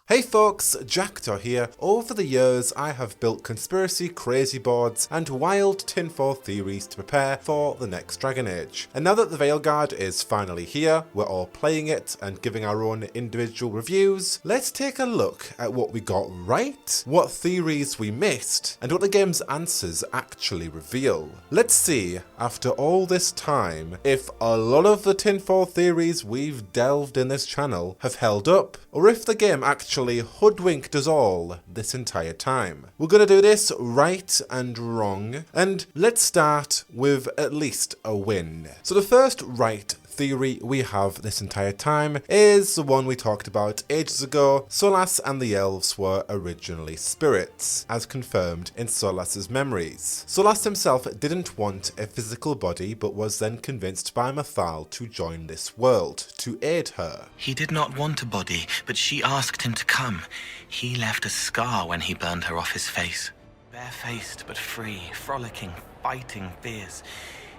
Hey folks, Jackdaw here. Over the years I have built conspiracy crazy boards and wild tinfoil theories to prepare for the next Dragon Age. And now that the Veilguard is finally here, we're all playing it and giving our own individual reviews, let's take a look at what we got right, what theories we missed, and what the game's answers actually reveal. Let's see, after all this time, if a lot of the tinfoil theories we've delved in this channel have held up, or if the game actually hoodwinked us all this entire time. We're gonna do this right and wrong, and let's start with at least a win. So the first right theory we have this entire time is the one we talked about ages ago. Solas and the elves were originally spirits, as confirmed in Solas's memories. Solas himself didn't want a physical body, but was then convinced by Mythal to join this world, to aid her. He did not want a body, but she asked him to come. He left a scar when he burned her off his face. Barefaced but free, frolicking, fighting fears.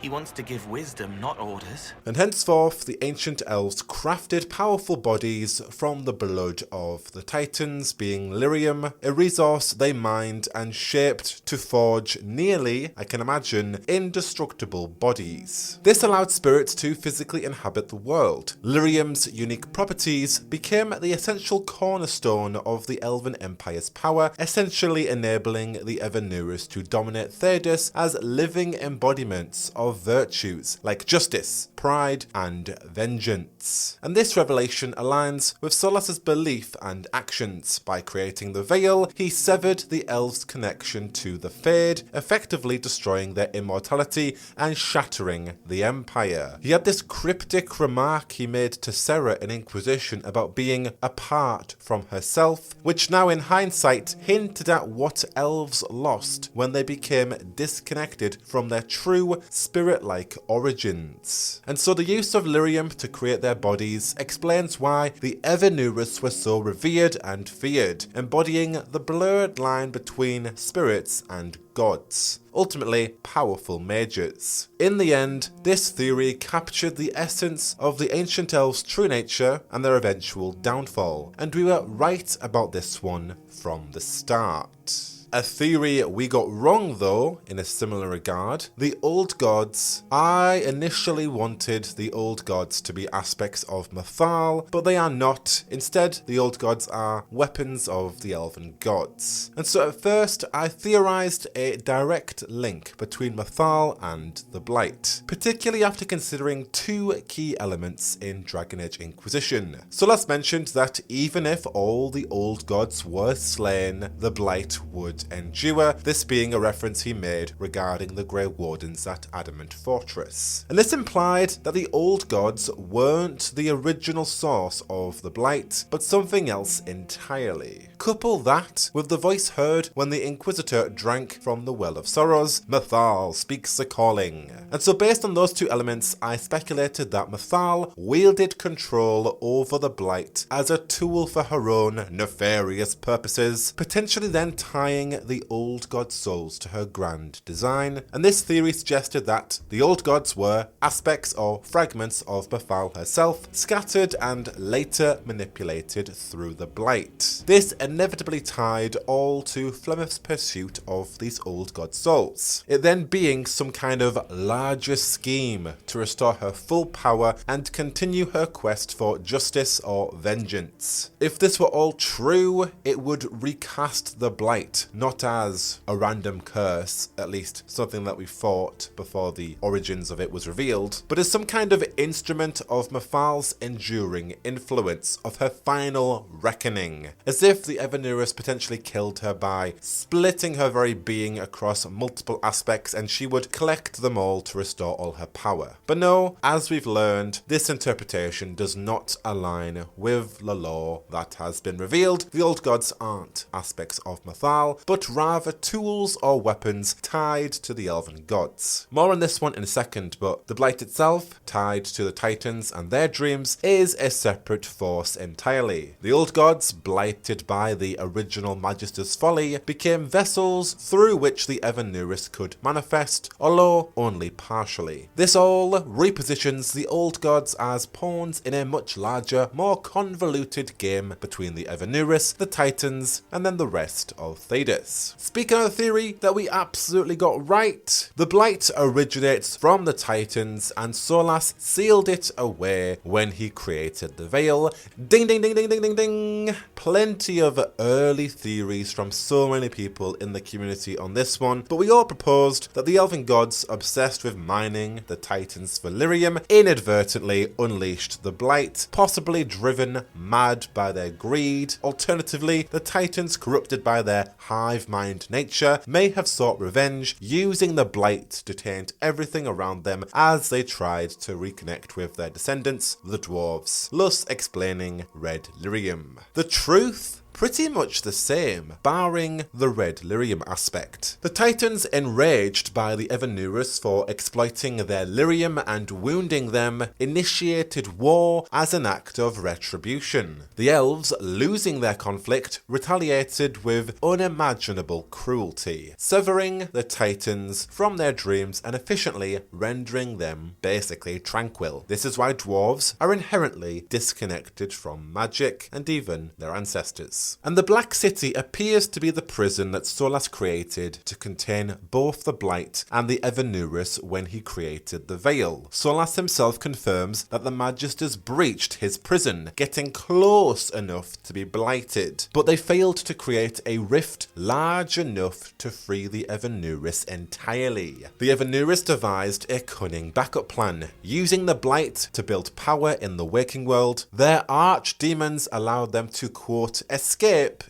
He wants to give wisdom, not orders. And henceforth, the ancient elves crafted powerful bodies from the blood of the Titans, being Lyrium, a resource they mined and shaped to forge nearly, I can imagine, indestructible bodies. This allowed spirits to physically inhabit the world. Lyrium's unique properties became the essential cornerstone of the Elven Empire's power, essentially enabling the Evanurus to dominate Thedas as living embodiments of virtues like justice, pride, and vengeance. And this revelation aligns with Solas's belief and actions. By creating the Veil, he severed the elves' connection to the Fade, effectively destroying their immortality and shattering the Empire. He had this cryptic remark he made to Sarah in Inquisition about being apart from herself, which now in hindsight hinted at what elves lost when they became disconnected from their true spirit-like origins. And so the use of Lyrium to create their bodies explains why the Evanurus were so revered and feared, embodying the blurred line between spirits and gods, ultimately powerful mages. In the end, this theory captured the essence of the ancient elves' true nature and their eventual downfall, and we were right about this one from the start. A theory we got wrong though, in a similar regard, the old gods. I initially wanted the old gods to be aspects of Mythal, but they are not. Instead, the old gods are weapons of the elven gods. And so at first, I theorized a direct link between Mythal and the Blight, particularly after considering two key elements in Dragon Age Inquisition. Solas mentioned that even if all the old gods were slain, the Blight would endure, this being a reference he made regarding the Grey Wardens at Adamant Fortress. And this implied that the old gods weren't the original source of the Blight, but something else entirely. Couple that with the voice heard when the Inquisitor drank from the Well of Sorrows, Mythal speaks a calling. And so based on those two elements, I speculated that Mythal wielded control over the Blight as a tool for her own nefarious purposes, potentially then tying the old god souls to her grand design. And this theory suggested that the old gods were aspects or fragments of Mythal herself, scattered and later manipulated through the Blight. This inevitably tied all to Flemeth's pursuit of these old god souls, it then being some kind of larger scheme to restore her full power and continue her quest for justice or vengeance. If this were all true, it would recast the Blight, not as a random curse, at least something that we fought before the origins of it was revealed, but as some kind of instrument of Mythal's enduring influence, of her final reckoning, as if the Evanurus potentially killed her by splitting her very being across multiple aspects and she would collect them all to restore all her power. But no, as we've learned, this interpretation does not align with the lore that has been revealed. The old gods aren't aspects of Mythal, but rather tools or weapons tied to the elven gods. More on this one in a second, but the Blight itself tied tied to the Titans and their dreams, is a separate force entirely. The old gods, blighted by the original Magister's folly, became vessels through which the Evanurus could manifest, although only partially. This all repositions the old gods as pawns in a much larger, more convoluted game between the Evanurus, the Titans, and then the rest of Thedas. Speaking of the theory that we absolutely got right, the Blight originates from the Titans and Solas sealed it away when he created the Veil. Ding ding ding ding ding ding ding! Plenty of early theories from so many people in the community on this one, but we all proposed that the Elven gods obsessed with mining the Titans for Lyrium inadvertently unleashed the Blight, possibly driven mad by their greed. Alternatively, the Titans, corrupted by their hive mind nature, may have sought revenge, using the Blight to taint everything around them as they tried to reconnect with their descendants, the dwarves, thus explaining Red Lyrium. The truth? Pretty much the same, barring the Red Lyrium aspect. The Titans, enraged by the Evanurus for exploiting their Lyrium and wounding them, initiated war as an act of retribution. The elves, losing their conflict, retaliated with unimaginable cruelty, severing the Titans from their dreams and efficiently rendering them basically tranquil. This is why dwarves are inherently disconnected from magic and even their ancestors. And the Black City appears to be the prison that Solas created to contain both the Blight and the Evanurus when he created the Veil. Solas himself confirms that the Magisters breached his prison, getting close enough to be blighted, but they failed to create a rift large enough to free the Evanurus entirely. The Evanurus devised a cunning backup plan, using the Blight to build power in the waking world. Their Archdemons allowed them to, quote, escape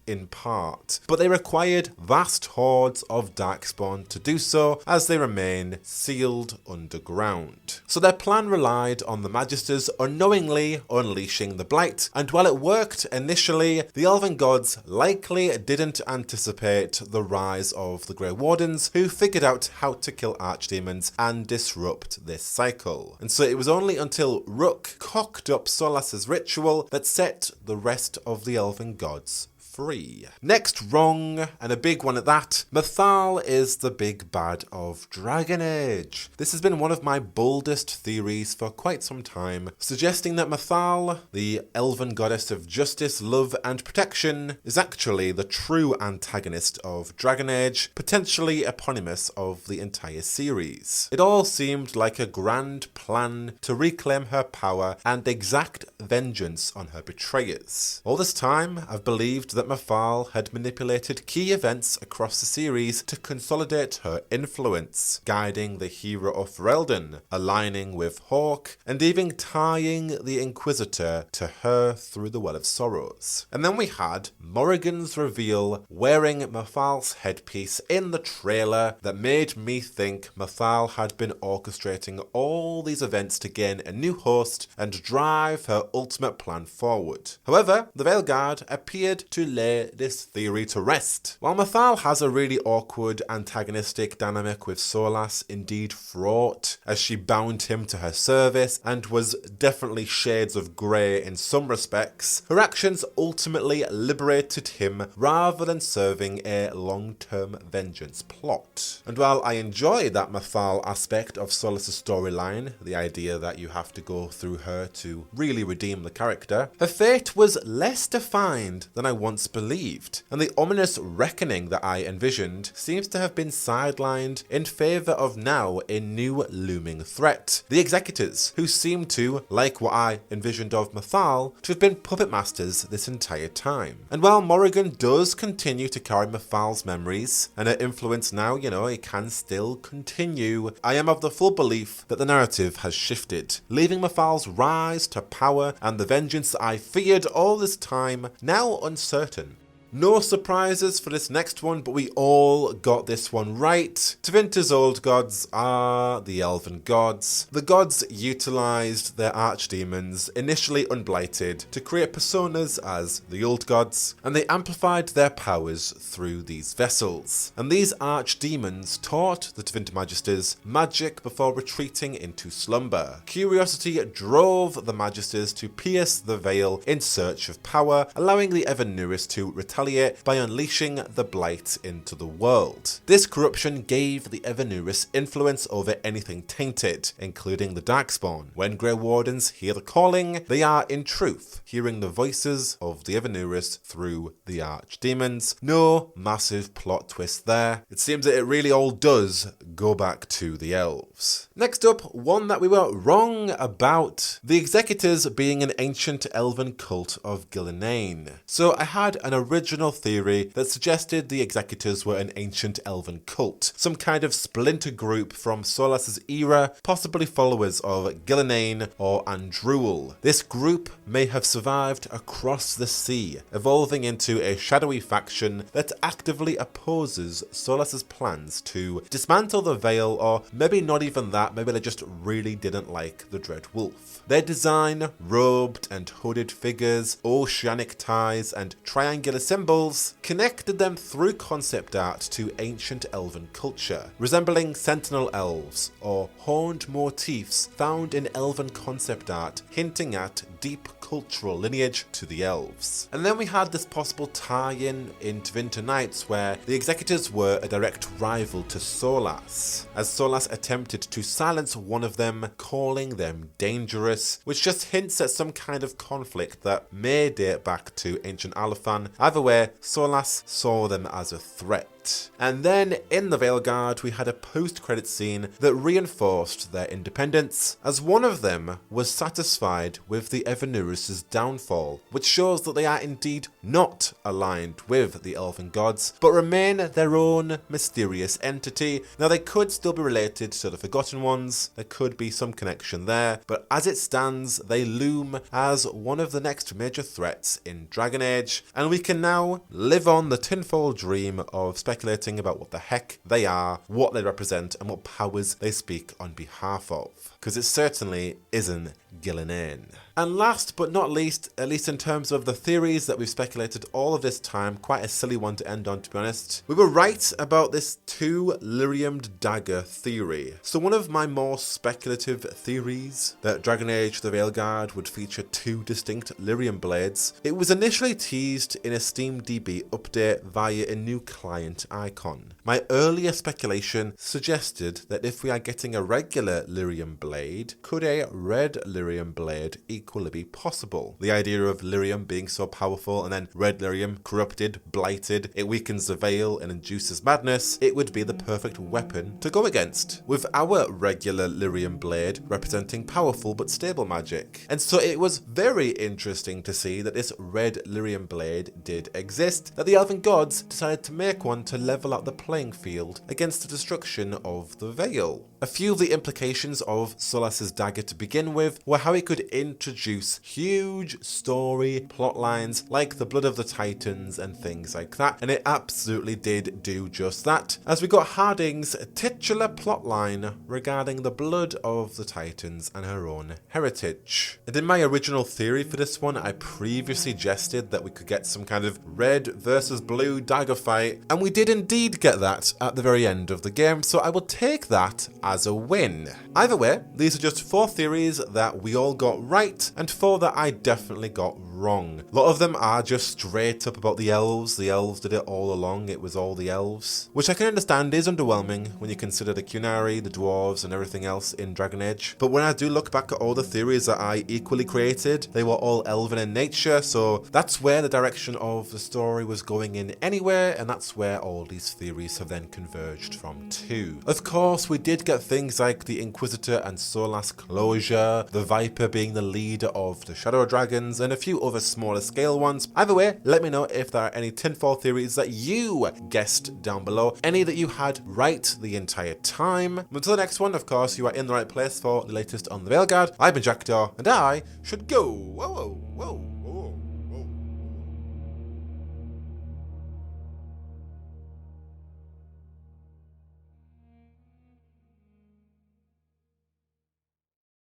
in part, but they required vast hordes of darkspawn to do so, as they remain sealed underground. So their plan relied on the Magisters unknowingly unleashing the Blight, and while it worked initially, the Elven gods likely didn't anticipate the rise of the Grey Wardens, who figured out how to kill Archdemons and disrupt this cycle. And so it was only until Rook cocked up Solas's ritual that set the rest of the Elven gods free. Next wrong, and a big one at that, Mythal is the big bad of Dragon Age. This has been one of my boldest theories for quite some time, suggesting that Mythal, the elven goddess of justice, love and protection, is actually the true antagonist of Dragon Age, potentially eponymous of the entire series. It all seemed like a grand plan to reclaim her power and exact vengeance on her betrayers. All this time, I've believed that Mythal had manipulated key events across the series to consolidate her influence, guiding the hero of Ferelden, aligning with Hawke, and even tying the Inquisitor to her through the Well of Sorrows. And then we had Morrigan's reveal wearing Mythal's headpiece in the trailer that made me think Mythal had been orchestrating all these events to gain a new host and drive her ultimate plan forward. However, the Veilguard appeared to lay this theory to rest. While Mythal has a really awkward antagonistic dynamic with Solas, indeed fraught, as she bound him to her service and was definitely shades of grey in some respects, her actions ultimately liberated him rather than serving a long-term vengeance plot. And while I enjoy that Mythal aspect of Solas' storyline, the idea that you have to go through her to really redeem the character, her fate was less defined than I once believed, and the ominous reckoning that I envisioned seems to have been sidelined in favour of now a new looming threat, the Executors, who seem to, like what I envisioned of Mythal, to have been puppet masters this entire time. And while Morrigan does continue to carry Mythal's memories, and her influence now, it can still continue, I am of the full belief that the narrative has shifted, leaving Mythal's rise to power and the vengeance that I feared all this time now uncertain. No surprises for this next one, but we all got this one right. Tevinter's old gods are the Elven gods. The gods utilised their archdemons, initially unblighted, to create personas as the old gods, and they amplified their powers through these vessels. And these archdemons taught the Tevinter Magisters magic before retreating into slumber. Curiosity drove the Magisters to pierce the veil in search of power, allowing the Evanurus to retaliate by unleashing the Blight into the world. This corruption gave the Evanurus influence over anything tainted, including the Darkspawn. When Grey Wardens hear the calling, they are in truth hearing the voices of the Evanurus through the archdemons. No massive plot twist there. It seems that it really all does go back to the elves. Next up, one that we were wrong about. The Executors being an ancient elven cult of Gillenane. So I had an original theory that suggested the Executors were an ancient elven cult, some kind of splinter group from Solas's era, possibly followers of Gillenane or Andruil. This group may have survived across the sea, evolving into a shadowy faction that actively opposes Solas's plans to dismantle the Veil, or maybe not even that, maybe they just really didn't like the Dread Wolf. Their design, robed and hooded figures, oceanic ties and triangular symbols connected them through concept art to ancient elven culture, resembling sentinel elves or horned motifs found in elven concept art, hinting at deep cultural lineage to the elves. And then we had this possible tie-in Tevinter Nights where the Executors were a direct rival to Solas, as Solas attempted to silence one of them, calling them dangerous, which just hints at some kind of conflict that may date back to ancient Alaphan. Either way, Solas saw them as a threat. And then in the Veilguard we had a post-credit scene that reinforced their independence, as one of them was satisfied with the Evanurus' downfall, which shows that they are indeed not aligned with the Elven gods, but remain their own mysterious entity. Now they could still be related to the Forgotten Ones, there could be some connection there, but as it stands they loom as one of the next major threats in Dragon Age, and we can now live on the tinfoil dream of speculating about what the heck they are, what they represent, and what powers they speak on behalf of, because it certainly isn't Gillenane. And last but not least, at least in terms of the theories that we've speculated all of this time, quite a silly one to end on, to be honest. We were right about this 2 Lyriumed dagger theory. So one of my more speculative theories, that Dragon Age the Veilguard would feature 2 distinct Lyrium blades, it was initially teased in a SteamDB update via a new client icon. My earlier speculation suggested that if we are getting a regular Lyrium blade, could a red Lyrium blade equally be possible? The idea of Lyrium being so powerful and then red Lyrium corrupted, blighted, it weakens the veil and induces madness, it would be the perfect weapon to go against, with our regular Lyrium blade representing powerful but stable magic. And so it was very interesting to see that this red Lyrium blade did exist, that the Elven gods decided to make one to level out the playing field against the destruction of the Veil. A few of the implications of Solas's dagger to begin with were how it could introduce huge story plot lines like the Blood of the Titans and things like that, and it absolutely did do just that, as we got Harding's titular plotline regarding the blood of the Titans and her own heritage. And in my original theory for this one, I previously suggested that we could get some kind of red versus blue dagger fight, and we did indeed get that at the very end of the game, so I will take that as a win. Either way, these are just 4 theories that we all got right, and 4 that I definitely got wrong. A lot of them are just straight up about the elves. The elves did it all along, it was all the elves. Which I can understand is underwhelming when you consider the Qunari, the dwarves, and everything else in Dragon Age. But when I do look back at all the theories that I equally created, they were all elven in nature, so that's where the direction of the story was going in anyway, and that's where all these theories have then converged from too. Of course, we did get things like the Inquisitor and Solas closure, the Viper being the leader of the Shadow Dragons, and a few other smaller scale ones. Either way, let me know if there are any tinfoil theories that you guessed down below, any that you had right the entire time. Until the next one, of course, you are in the right place for the latest on the Veilguard. I've been Jackdaw, and I should go. Whoa, whoa, whoa, whoa.